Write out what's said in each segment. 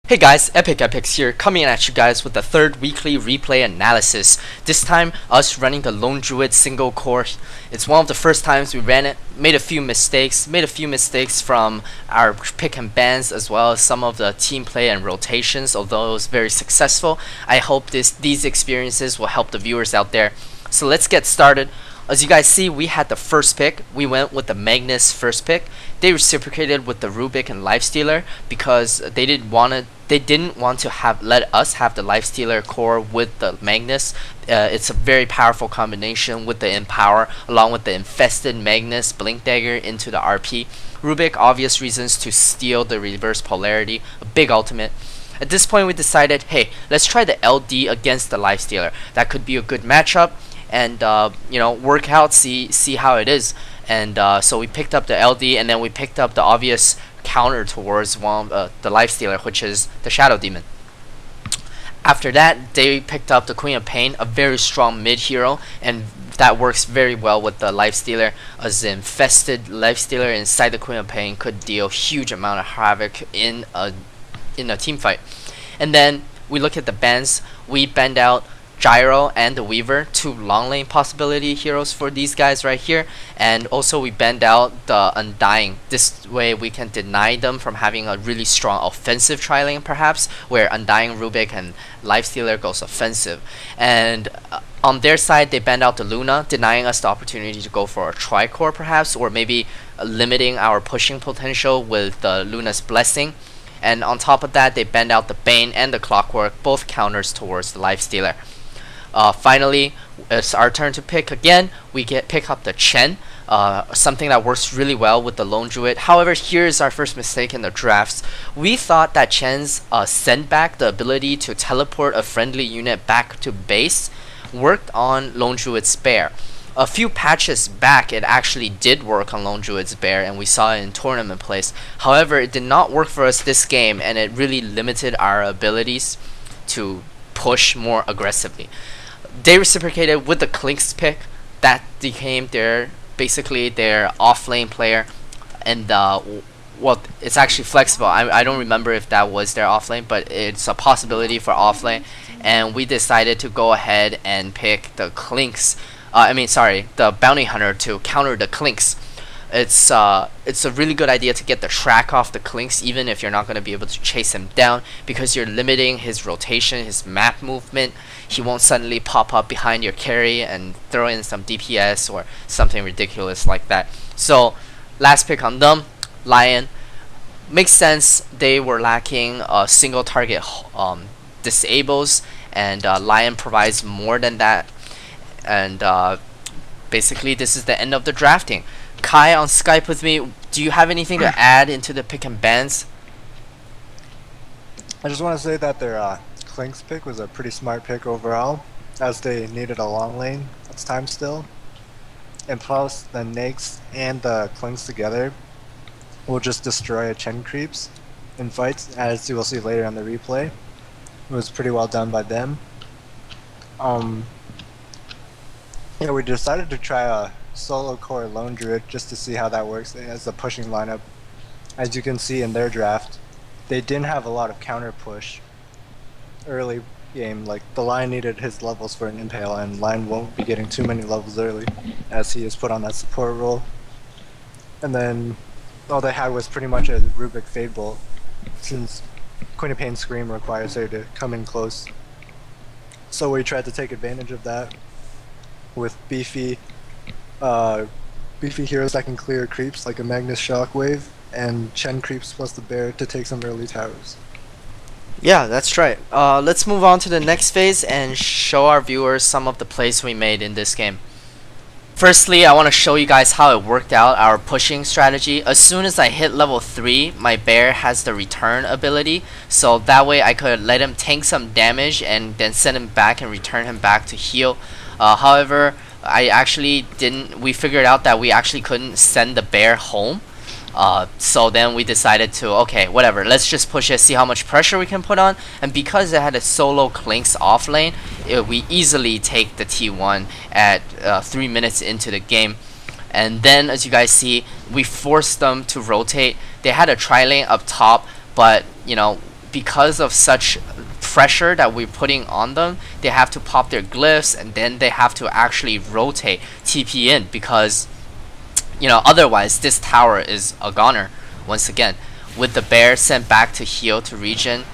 Hey guys, EpicEpics here, coming at you guys with the third weekly replay analysis. This time, us running the Lone Druid single core. It's one of the first times we ran it, made a few mistakes from our pick and bans as well as some of the team play and rotations, although it was very successful. I hope these experiences will help the viewers out there. So let's get started. As you guys see, we had the first pick. We went with the Magnus first pick. They reciprocated with the Rubik and Lifestealer because they didn't want to let us have the Lifestealer core with the Magnus. It's a very powerful combination with the Empower along with the Infested Magnus Blink Dagger into the RP. Rubik, obvious reasons to steal the reverse polarity, a big ultimate. At this point we decided, hey, let's try the LD against the Lifestealer. That could be a good matchup and work out, see how it is. And so we picked up the LD, and then we picked up the obvious counter towards the Lifestealer, which is the Shadow Demon. After that, they picked up the Queen of Pain, a very strong mid hero, and that works very well with the Lifestealer, as the infested Lifestealer inside the Queen of Pain could deal huge amount of havoc in a team fight. And then we look at the bans. We banned out Gyro and the Weaver, two long lane possibility heroes for these guys right here, and also we banned out the Undying. This way we can deny them from having a really strong offensive tri-lane perhaps, where Undying, Rubik, and Lifestealer goes offensive. And on their side they banned out the Luna, denying us the opportunity to go for a tri-core perhaps, or maybe limiting our pushing potential with the Luna's Blessing. And on top of that, they banned out the Bane and the Clockwork, both counters towards the Lifestealer. Finally, it's our turn to pick again. We pick up the Chen, something that works really well with the Lone Druid. However, here is our first mistake in the drafts. We thought that Chen's send back, the ability to teleport a friendly unit back to base, worked on Lone Druid's Bear. A few patches back, it actually did work on Lone Druid's Bear, and we saw it in tournament plays. However, it did not work for us this game, and it really limited our abilities to push more aggressively. They reciprocated with the Clinks pick. That became basically their off lane player, and well, it's actually flexible. I don't remember if that was their off lane, but it's a possibility for off lane. And we decided to go ahead and pick the Clinks. The Bounty Hunter to counter the Clinks. It's a really good idea to get the track off the Clinks, even if you're not going to be able to chase him down, because you're limiting his rotation, his map movement. He won't suddenly pop up behind your carry and throw in some DPS or something ridiculous like that. So last pick on them, Lion. Makes sense. They were lacking single target disables, and Lion provides more than that. And basically this is the end of the drafting. Kai on Skype with me, do you have anything to add into the pick and bans? I just want to say that their Clinks pick was a pretty smart pick overall, as they needed a long lane at time still. And plus, the Nakes and the Clinks together will just destroy a Chen creeps in fights, as you will see later on the replay. It was pretty well done by them. Yeah, we decided to try a solo core Lone Druid just to see how that works as a pushing lineup. As you can see in their draft, they didn't have a lot of counter push early game. Like, the Lion needed his levels for an Impale, and Lion won't be getting too many levels early as he is put on that support role. And then all they had was pretty much a Rubik Fade Bolt, since Queen of Pain Scream requires her to come in close. So we tried to take advantage of that with beefy heroes that can clear creeps like a Magnus Shockwave, and Chen creeps plus the Bear to take some early towers. Yeah, that's right. Let's move on to the next phase and show our viewers some of the plays we made in this game. Firstly, I want to show you guys how it worked out, our pushing strategy. As soon as I hit level 3, my Bear has the return ability, so that way I could let him tank some damage and then send him back and return him back to heal. However, we figured out that we actually couldn't send the Bear home. So then we decided to, okay, whatever, let's just push it, see how much pressure we can put on. And because it had a solo Clinks off lane, we easily take the T1 at 3 minutes into the game. And then, as you guys see, we forced them to rotate. They had a tri-lane up top, but because of such pressure that we're putting on them, they have to pop their glyphs, and then they have to actually rotate TP in, because otherwise this tower is a goner once again. With the bear sent back to heal to regen,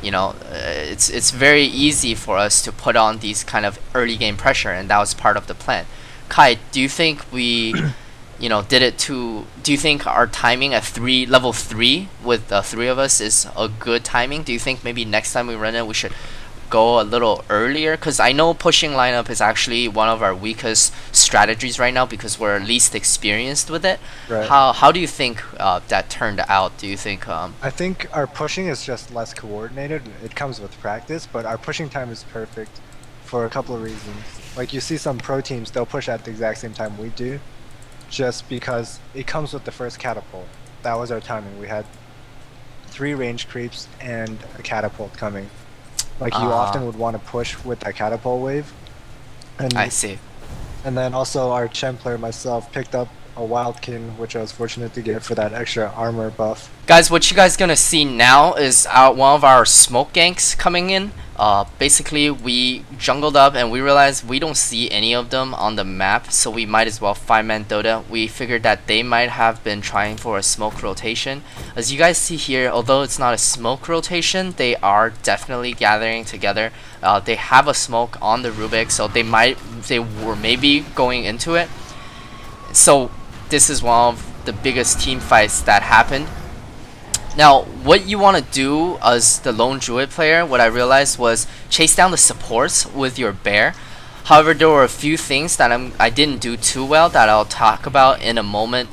it's very easy for us to put on these kind of early game pressure, and that was part of the plan. Kai, do you think we did it to, do you think our timing at level 3 with the 3 of us is a good timing? Do you think maybe next time we run it we should go a little earlier? Because I know pushing lineup is actually one of our weakest strategies right now because we're least experienced with it. Right. How do you think that turned out? Do you think I think our pushing is just less coordinated. It comes with practice, but our pushing time is perfect for a couple of reasons. Like, you see some pro teams, they'll push at the exact same time we do, just because it comes with the first catapult. That was our timing. We had 3 range creeps and a catapult coming. Like, you often would want to push with that catapult wave. And I see. And then also our Chen player, myself, picked up a Wildkin, which I was fortunate to get for that extra armor buff. Guys, what you guys gonna see now is one of our smoke ganks coming in. Basically, we jungled up and we realized we don't see any of them on the map, so we might as well 5-man Dota. We figured that they might have been trying for a smoke rotation. As you guys see here, although it's not a smoke rotation, they are definitely gathering together. They have a smoke on the Rubik, so they were maybe going into it. So this is one of the biggest team fights that happened. Now, what you want to do as the lone druid player, what I realized was chase down the supports with your bear. However, there were a few things that I didn't do too well that I'll talk about in a moment.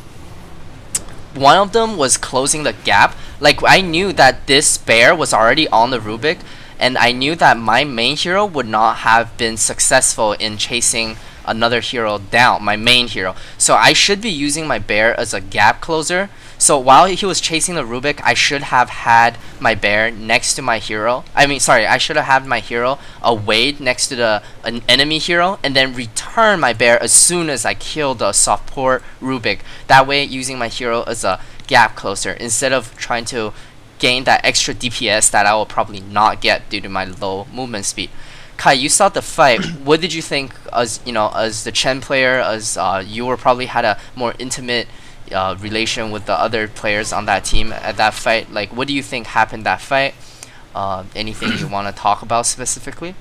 One of them was closing the gap. Like, I knew that this bear was already on the Rubik, and I knew that my main hero would not have been successful in chasing another hero down, my main hero. So I should be using my bear as a gap closer. So while he was chasing the Rubik, I should have had my bear next to my hero. I should have had my hero away next to an enemy hero, and then return my bear as soon as I kill the support Rubik. That way, using my hero as a gap closer instead of trying to gain that extra DPS that I will probably not get due to my low movement speed. Kai, you saw the fight. What did you think as the Chen player, as you were probably had a more intimate relation with the other players on that team at that fight? Like, what do you think happened that fight? Anything you want to talk about specifically?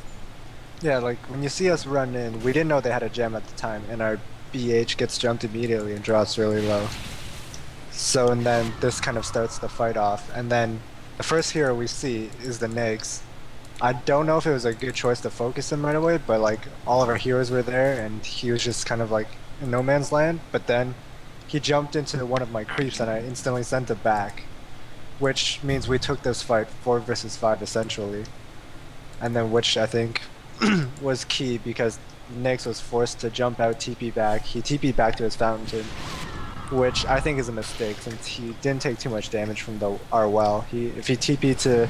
Yeah, like, when you see us run in, we didn't know they had a gem at the time, and our BH gets jumped immediately and drops really low. So, and then this kind of starts the fight off, and then the first hero we see is the Negs. I don't know if it was a good choice to focus him right away, but like, all of our heroes were there, and he was just kind of like in no man's land. But then he jumped into one of my creeps, and I instantly sent it back, which means we took this fight 4 versus 5 essentially. And then, which I think was key, because Nyx was forced to jump out, TP back. He TP'd back to his fountain, which I think is a mistake since he didn't take too much damage from our well. If he TP'd to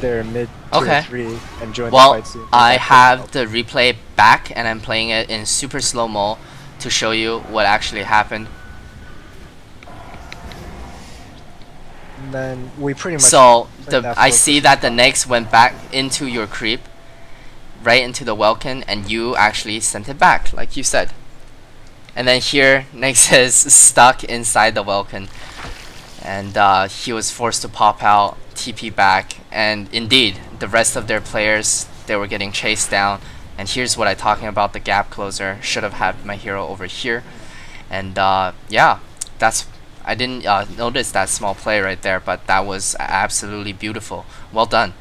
their mid tier 3 and joined the fight soon. I have the replay back, and I'm playing it in super slow-mo to show you what actually happened. And then we pretty much. So I see that the Nyx went back into your creep, right into the Welkin, and you actually sent it back, like you said. And then here, Nyx is stuck inside the Welkin, and he was forced to pop out, TP back, and indeed, the rest of their players, they were getting chased down. And here's what I'm talking about, the gap closer. Should have had my hero over here. And yeah, I didn't notice that small play right there, but that was absolutely beautiful. Well done.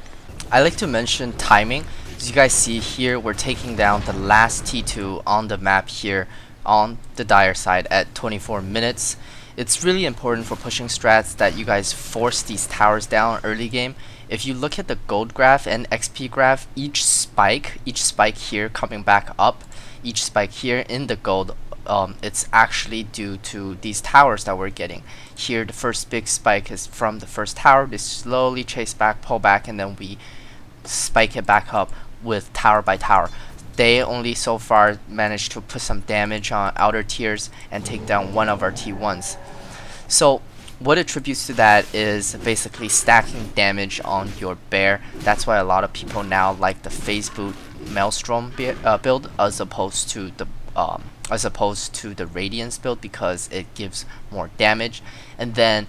I like to mention timing. As you guys see here, we're taking down the last T2 on the map here on the Dire side at 24 minutes. It's really important for pushing strats that you guys force these towers down early game. If you look at the gold graph and XP graph, each spike here coming back up, each spike here in the gold, it's actually due to these towers that we're getting. Here, the first big spike is from the first tower. They slowly chase back, pull back, and then we spike it back up with tower by tower. They only so far managed to put some damage on outer tiers and take down one of our T1s. So what attributes to that is basically stacking damage on your bear. That's why a lot of people now like the phase boot Maelstrom build as opposed to the Radiance build, because it gives more damage. And then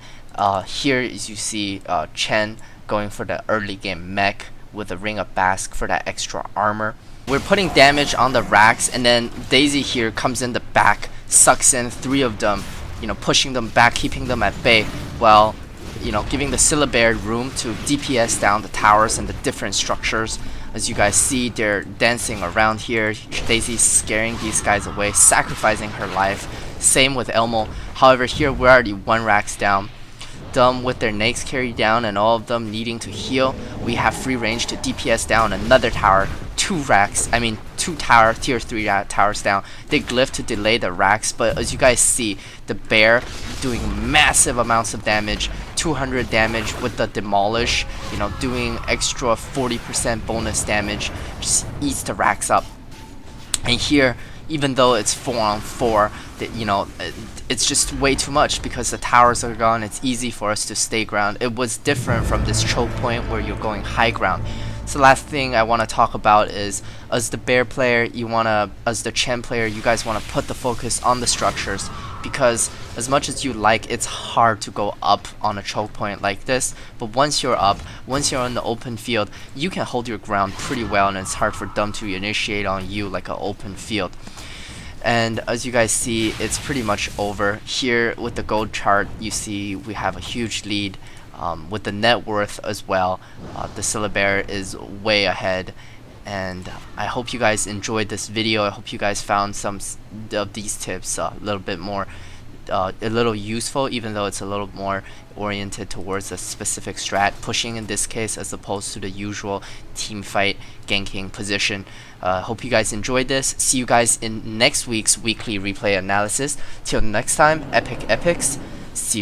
here as you see Chen going for the early game mech with the Ring of Bask for that extra armor. We're putting damage on the racks, and then Daisy here comes in the back, sucks in 3 of them, you know, pushing them back, keeping them at bay, while, you know, giving the Syllabear room to DPS down the towers and the different structures. As you guys see, they're dancing around here. Daisy's scaring these guys away, sacrificing her life. Same with Elmo. However, here we're already 1 racks down. Them with their nakes carried down and all of them needing to heal. We have free range to DPS down another tower. 2 tower tier 3 towers down. They glyph to delay the racks, but as you guys see, the bear doing massive amounts of damage, 200 damage with the demolish, you know, doing extra 40% bonus damage, just eats the racks up. And here, even though it's 4-on-4, you know, it's just way too much because the towers are gone. It's easy for us to stay ground. It was different from this choke point where you're going high ground. So last thing I want to talk about is, as the bear player, as the Chen player, you guys want to put the focus on the structures, because as much as you like, it's hard to go up on a choke point like this. But once you're up, once you're on the open field, you can hold your ground pretty well, and it's hard for them to initiate on you like an open field. And as you guys see, it's pretty much over. Here with the gold chart, you see we have a huge lead. With the net worth as well, the Syllabear is way ahead. And I hope you guys enjoyed this video. I hope you guys found some of these tips a little bit more a little useful, even though it's a little more oriented towards a specific strat, pushing in this case as opposed to the usual team fight ganking position. Hope you guys enjoyed this. See you guys in next week's weekly replay analysis. Till next time, EpicEpics. See you.